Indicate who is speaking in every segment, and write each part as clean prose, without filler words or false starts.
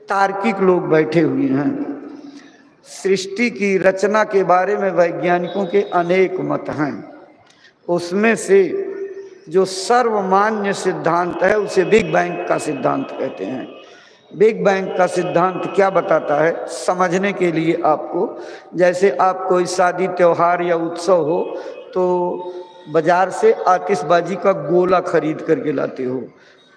Speaker 1: तार्किक लोग बैठे हुए हैं। सृष्टि की रचना के बारे में वैज्ञानिकों के अनेक मत हैं। उसमें से जो सर्वमान्य सिद्धांत है उसे बिग बैंग का सिद्धांत कहते हैं। बिग बैंग का सिद्धांत क्या बताता है समझने के लिए आपको, जैसे आप कोई शादी त्योहार या उत्सव हो तो बाजार से आतिशबाजी का गोला खरीद करके लाते हो,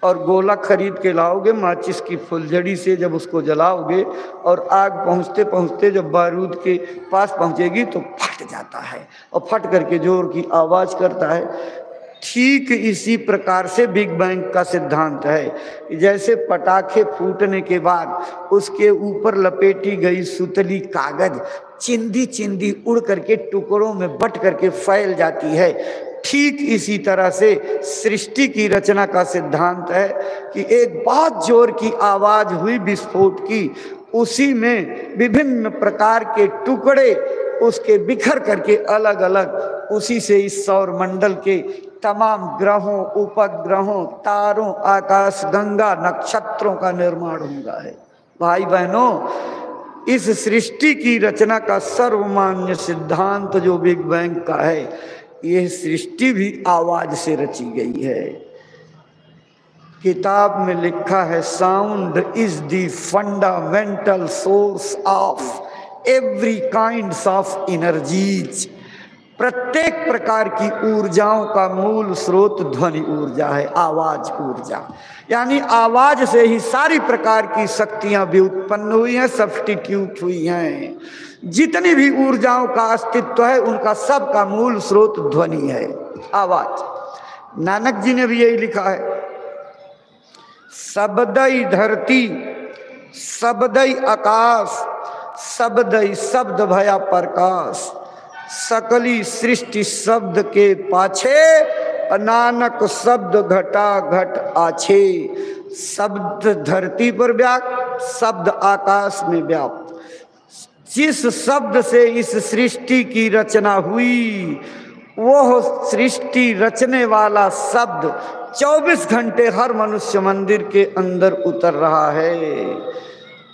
Speaker 1: और गोला खरीद के लाओगे, माचिस की फुलझड़ी से जब उसको जलाओगे और आग पहुँचते पहुँचते जब बारूद के पास पहुँचेगी तो फट जाता है और फट करके जोर की आवाज़ करता है। ठीक इसी प्रकार से बिग बैंग का सिद्धांत है। जैसे पटाखे फूटने के बाद उसके ऊपर लपेटी गई सुतली कागज चिंदी चिंदी उड़ करके टुकड़ों में बट करके फैल जाती है, ठीक इसी तरह से सृष्टि की रचना का सिद्धांत है कि एक बहुत जोर की आवाज हुई विस्फोट की, उसी में विभिन्न प्रकार के टुकड़े उसके बिखर करके अलग अलग, उसी से इस सौर मंडल के तमाम ग्रहों, उपग्रहों, तारों, आकाश गंगा, नक्षत्रों का निर्माण हुआ है। भाई बहनों, इस सृष्टि की रचना का सर्वमान्य सिद्धांत जो बिग बैंग का है, यह सृष्टि भी आवाज से रची गई है। किताब में लिखा है sound is the fundamental source of every kinds of energies. प्रत्येक प्रकार की ऊर्जाओं का मूल स्रोत ध्वनि ऊर्जा है, आवाज ऊर्जा। यानी आवाज से ही सारी प्रकार की शक्तियां भी उत्पन्न हुई हैं, सब्स्टिट्यूट हुई हैं। जितनी भी ऊर्जाओं का अस्तित्व है उनका सबका मूल स्रोत ध्वनि है, आवाज। नानक जी ने भी यही लिखा है, शब्दई धरती शब्दई आकाश शब्दई शब्द भया प्रकाश, सकली सृष्टि शब्द के पाछे नानक शब्द घटा घट आछे। शब्द धरती पर व्याप्त, शब्द आकाश में व्याप्त। जिस शब्द से इस सृष्टि की रचना हुई, वह सृष्टि रचने वाला शब्द 24 घंटे हर मनुष्य मंदिर के अंदर उतर रहा है।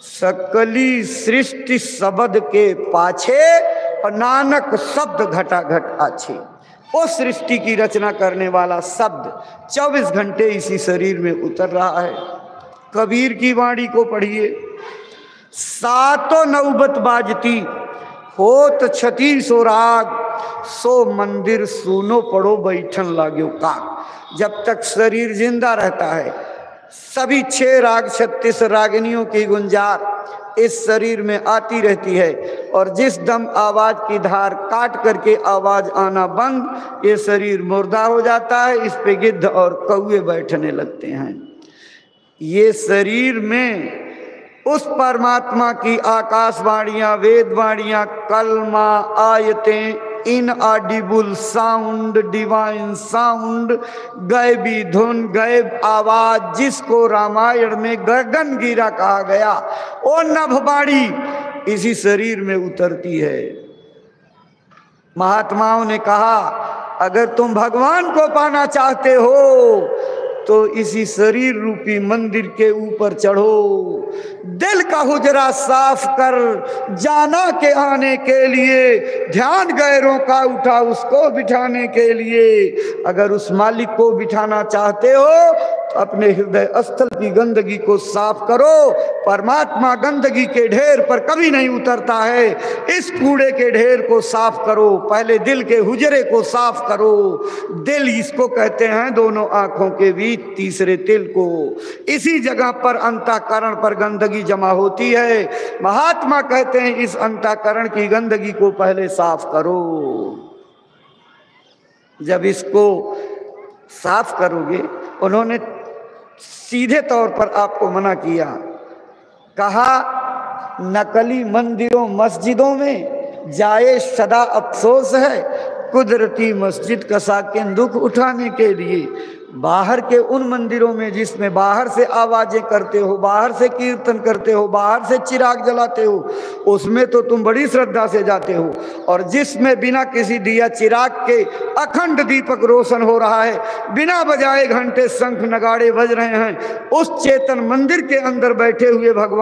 Speaker 1: सकली सृष्टि शब्द के पाछे और नानक शब्द घटा घट आछे। वो सृष्टि की रचना करने वाला शब्द 24 घंटे इसी शरीर में उतर रहा है। कबीर की वाणी को पढ़िए, सातों नौबत बाजती होत छती सो राग, सो मंदिर सुनो पड़ो बैठन लाग्यो काग। जब तक शरीर जिंदा रहता है सभी 6 राग 36 रागिनियों की गुंजार इस शरीर में आती रहती है, और जिस दम आवाज की धार काट करके आवाज आना बंद, ये शरीर मुर्दा हो जाता है। इस पे गिद्ध और कौवे बैठने लगते हैं। ये शरीर में उस परमात्मा की आकाशवाणियां, वेदवाणियां, कलमा, आयतें, इनऑडिबल साउंड, डिवाइन साउंड, गैबी धुन, गैब आवाज, जिसको रामायण में गगन गिरा कहा गया, वो नभवाणी इसी शरीर में उतरती है। महात्माओं ने कहा, अगर तुम भगवान को पाना चाहते हो तो इसी शरीर रूपी मंदिर के ऊपर चढ़ो। दिल का हुजरा साफ कर, जाना के आने के लिए, ध्यान गैरों का उठा उसको बिठाने के लिए। अगर उस मालिक को बिठाना चाहते हो तो अपने हृदय स्थल की गंदगी को साफ करो। परमात्मा गंदगी के ढेर पर कभी नहीं उतरता है। इस कूड़े के ढेर को साफ करो, पहले दिल के हुजरे को साफ करो। दिल इसको कहते हैं दोनों आंखों के बीच तीसरे तिल को। इसी जगह पर अंतःकरण पर गंदगी जमा होती है। महात्मा कहते हैं इस अंतःकरण की गंदगी को पहले साफ करो। जब इसको साफ करोगे, उन्होंने सीधे तौर पर आपको मना किया, कहा नकली मंदिरों मस्जिदों में जाए सदा अफसोस है, कुदरती मस्जिद का साकिन दुख उठाने के लिए। बाहर के उन मंदिरों में जिसमें बाहर से आवाजें करते हो, बाहर से कीर्तन करते हो, बाहर से चिराग जलाते हो, उसमें तो तुम बड़ी श्रद्धा से जाते हो। और जिसमें बिना किसी दिया चिराग के अखंड दीपक रोशन हो रहा है, बिना बजाए घंटे शंख नगाड़े बज रहे हैं, उस चेतन मंदिर के अंदर बैठे हुए भगवान